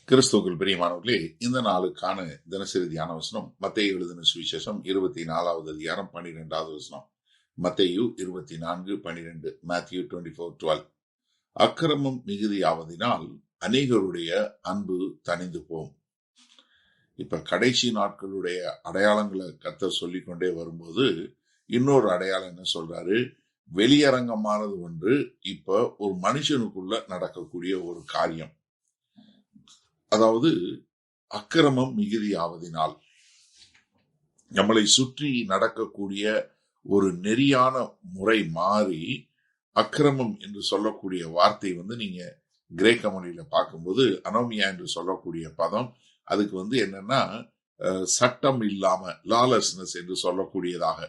கிறிஸ்துவுக்குள் பிரியமானவர்களே, இந்த நாளுக்கான தினசரி தியான வசனம் மத்தேயு எழுதின சுவிசேஷம் 24வது அதிகாரம் 12வது வசனம். மத்தேயு 24:12. Matthew 24:12. அக்கிரமம் மிகுதியாவதினால் அநேகருடைய அன்பு தணிந்து போம். இப்ப கடைசி நாட்களுடைய அடையாளங்களை கர்த்தர் சொல்லிக்கொண்டே வரும்போது இன்னொரு அடையாளம் என்ன சொல்றாரு? வெளியரங்கமானது ஒன்று இப்ப ஒரு மனுஷனுக்குள்ள நடக்கக்கூடிய ஒரு காரியம். அதாவது அக்கிரமம் மிகுதியாவதினால் நம்மளை சுற்றி நடக்கக்கூடிய ஒரு நெறியான முறை மாறி அக்கிரமம் என்று சொல்லக்கூடிய வார்த்தை நீங்க கிரேக்க மொழியில பார்க்கும்போது அனோமியா என்று சொல்லக்கூடிய பதம், அதுக்கு என்னன்னா சட்டம் இல்லாம லாலஸ்னஸ் என்று சொல்லக்கூடியதாக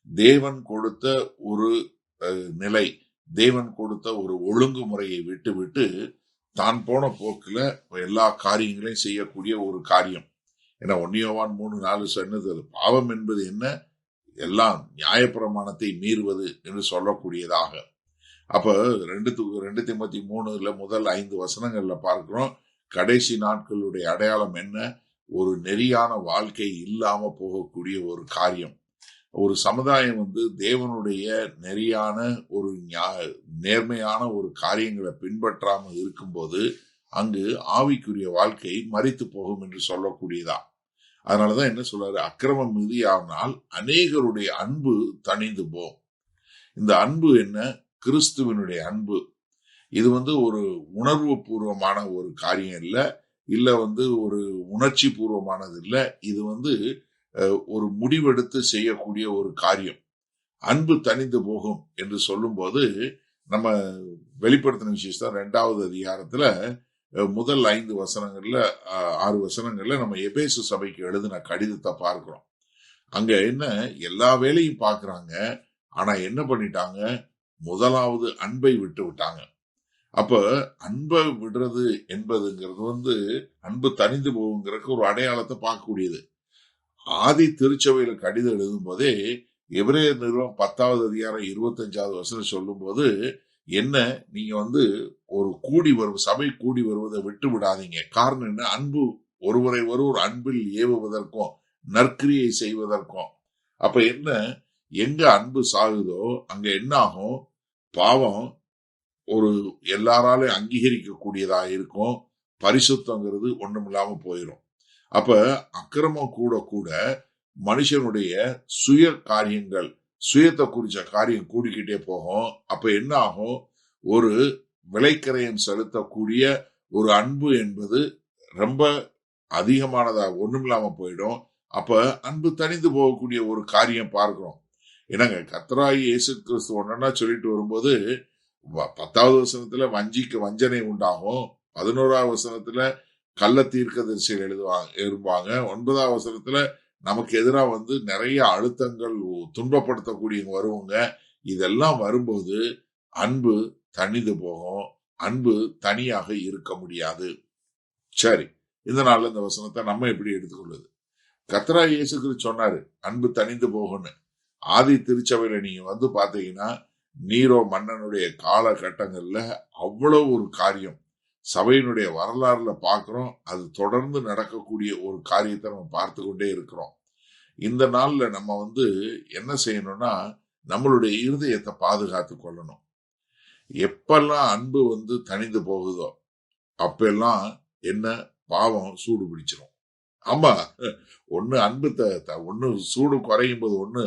தேவன் கொடுத்த ஒரு நிலை, தேவன் கொடுத்த ஒரு ஒழுங்குமுறையை விட்டு விட்டு தான் போன போக்குல எல்லா காரியங்களையும் செய்யக்கூடிய ஒரு காரியம். ஏன்னா 1 யோவான் 3:4 சொன்னது, பாவம் என்பது என்ன? எல்லாம் நியாயப்பிரமாணத்தை மீறுவது என்று சொல்லக்கூடியதாக. அப்ப 2 தீமோத்தேயு 3 முதல் 5 வசனங்கள்ல பார்க்கிறோம், கடைசி நாட்களுடைய அடையாளம் என்ன? ஒரு நெறியான வாழ்க்கை இல்லாம போகக்கூடிய ஒரு காரியம். ஒரு சமுதாயம் தேவனுடைய நெறியான ஒரு நேர்மையான ஒரு காரியங்களை பின்பற்றாமல் இருக்கும்போது அங்கு ஆவிக்குரிய வாழ்க்கை மரித்து போகும் என்று சொல்லக்கூடியதா. அதனாலதான் என்ன சொல்றாரு? அக்கிரமம் மிகுதியானால் அநேகருடைய அன்பு தணிந்து போம். இந்த அன்பு என்ன? கிறிஸ்துவனுடைய அன்பு. இது ஒரு உணர்வு பூர்வமான ஒரு காரியம் இல்ல ஒரு உணர்ச்சி பூர்வமானது இல்ல. இது ஒரு முடிவெடுத்து செய்யக்கூடிய ஒரு காரியம். அன்பு தணிந்து போகும் என்று சொல்லும் போது நம்ம வெளிப்படுத்தின விசேஷம் 2வது அதிகாரத்துல முதல் 5 வசனங்கள்ல 6 வசனங்கள்ல நம்ம எபேசு சபைக்கு எழுதின கடிதத்தை பார்க்கிறோம். அங்க என்ன, எல்லா வேலையும் பார்க்கறாங்க, ஆனா என்ன பண்ணிட்டாங்க? முதலாவது அன்பை விட்டு விட்டாங்க. அப்ப அன்பை விடுறது என்பதுங்கிறது அன்பு தணிந்து போகுங்கிறதுக்கு ஒரு அடையாளத்தை பார்க்கக்கூடியது. ஆதி திருச்சபையில கடிதம் எழுதும் போதே எபிரேயர் நிறுவனம் 10வது அதிகாரம் 25வது வசனம் சொல்லும் போது என்ன, நீங்க ஒரு சபை கூடி வருவதை விட்டு விடாதீங்க. காரணம் என்ன? அன்பு ஒருவரை ஒருவர் அன்பில் ஏவுவதற்கும் நற்கிரியை செய்வதற்கும். அப்ப என்ன, எங்க அன்பு சாகுதோ அங்க என்ன ஆகும்? பாவம் ஒரு எல்லாராலும் அங்கீகரிக்க கூடியதா இருக்கும். பரிசுத்தங்கிறது ஒண்ணுமில்லாம போயிடும். அப்ப அக்கிரமம் கூட கூட மனுஷனுடைய சுய காரியங்கள், சுயத்தை குறிச்ச காரியம் கூடிக்கிட்டே போகும். அப்ப என்ன ஆகும்? ஒரு விலைக்கரையம் செலுத்தக்கூடிய ஒரு அன்பு என்பது ரொம்ப அதிகமானதா ஒண்ணுமில்லாம போயிடும். அப்ப அன்பு தணிந்து போகக்கூடிய ஒரு காரியம் பார்க்கிறோம். என்னங்க, கர்த்தராகிய இயேசு கிறிஸ்து ஒன்னா சொல்லிட்டு வரும்போது 10வது வசனத்துல வஞ்சனை உண்டாகும், 11வது வசனத்துல கள்ள தீர்க்கதரிசிகள் எழுதுவாங்க, 9வது வசனத்துல நமக்கு எதிராக நிறைய அழுத்தங்கள் துன்பப்படுத்தக்கூடிய வருவாங்க. இதெல்லாம் வரும்போது அன்பு தணிந்து போகும். அன்பு தனியாக இருக்க முடியாது. சரி, இந்த நாள்ல இந்த வசனத்தை நம்ம எப்படி எடுத்துக்கொள்வது? கர்த்தராகிய இயேசு கிறிஸ்து சொன்னாரு அன்பு தணிந்து போகும்னு. ஆதி திருச்சபையில நீங்க பாத்தீங்கன்னா நீரோ மன்னனுடைய காலகட்டங்கள்ல அவ்வளவு ஒரு காரியம் சபையினுடைய வரலாறுல பார்க்கிறோம். அது தொடர்ந்து நடக்கக்கூடிய ஒரு காரியத்தை நம்ம பார்த்து கொண்டே இருக்கிறோம். இந்த நாள்ல நம்ம என்ன செய்யணும்னா, நம்மளுடைய இருதயத்தை பாதுகாத்து கொள்ளணும். எப்பெல்லாம் அன்பு தணிந்து போகுதோ அப்பெல்லாம் என்ன, பாவம் சூடு பிடிச்சிடும். ஆமா, ஒண்ணு அன்பு ஒண்ணு சூடு குறையும் போது, ஒண்ணு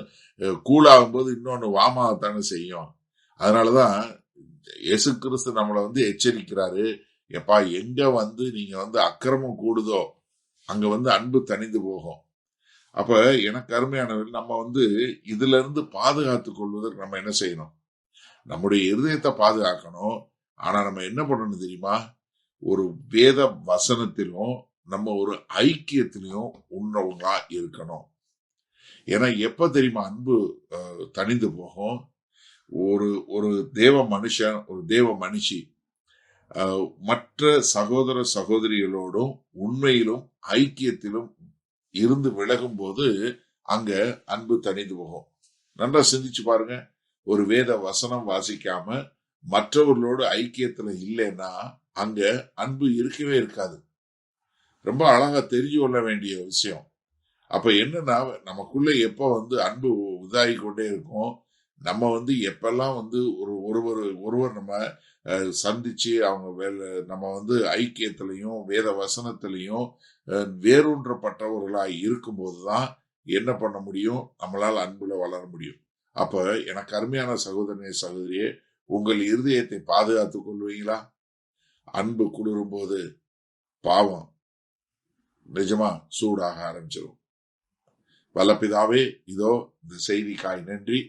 கூலாகும் போது இன்னொன்னு வாமாவத்தானே செய்யும். அதனாலதான் இயேசு கிறிஸ்து நம்மளை எச்சரிக்கிறாரு, எப்பா எங்க நீங்க அக்கிரமம் கூடுதோ அங்க அன்பு தணிந்து போகும். அப்ப எனக்கு அருமையானவர், நம்ம இதுல இருந்து பாதுகாத்துக் கொள்வதற்கு நம்ம என்ன செய்யணும்? நம்முடைய இருதயத்தை பாதுகாக்கணும். ஆனா நம்ம என்ன பண்ணணும் தெரியுமா? ஒரு வேத வசனத்திலும் நம்ம ஒரு ஐக்கியத்திலையும் உன்னவங்களா இருக்கணும். ஏன்னா எப்ப தெரியுமா அன்பு தணிந்து போகும்? ஒரு தேவ மனுஷன், ஒரு தேவ மனுஷி மற்ற சகோதர சகோதரிகளோடும் உண்மையிலும் ஐக்கியத்திலும் இருந்து விலகும் போது அங்க அன்பு தணிந்து போகும். நல்லா சிந்திச்சு பாருங்க. ஒரு வேத வசனம் வாசிக்காம மற்றவர்களோடு ஐக்கியத்துல இல்லைன்னா அங்க அன்பு இருக்கவே இருக்காது. ரொம்ப அழகா தெரிஞ்சு கொள்ள வேண்டிய விஷயம். அப்ப என்னன்னா, நமக்குள்ள எப்ப அன்பு இதாகி கொண்டே இருக்கும், நம்ம எப்பெல்லாம் ஒருவர் நம்ம சந்திச்சு அவங்க நம்ம ஐக்கியத்திலையும் வேத வசனத்திலையும் வேரூன்றப்பட்டவர்களாய் இருக்கும்போதுதான் என்ன பண்ண முடியும், நம்மளால் அன்புல வளர முடியும். அப்ப எனக்கு அருமையான சகோதரனே சகோதரியே, உங்கள் இருதயத்தை பாதுகாத்துக் கொள்வீங்களா? அன்பு குளிரும் போது பாவம் நிஜமா சூடாக ஆரம்பிச்சிடும். வல்லபிதாவே, இதோ இந்த செய்திக்காய் நன்றி.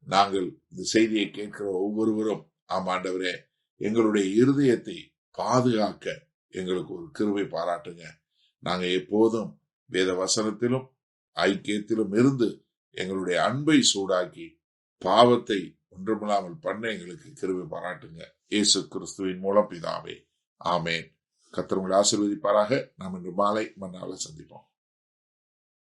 நாங்கள் இந்த செய்தியை கேட்கிற ஒவ்வொருவரும் ஆமாண்டவரே, எங்களுடைய இருதயத்தை பாதுகாக்க எங்களுக்கு ஒரு கிருபை பாராட்டுங்க. நாங்க எப்போதும் வேத வசனத்திலும் ஐக்கியத்திலும் இருந்து எங்களுடைய அன்பை சூடாக்கி பாவத்தை ஒன்றுமில்லாமல் பண்ண எங்களுக்கு கிருபை பாராட்டுங்க. இயேசு கிறிஸ்துவின் மூலம் பிதாவே, ஆமேன். கர்த்தர் உங்களை ஆசீர்வதிப்பாராக. நாம் இன்று மாலை மன்னால சந்திப்போம்.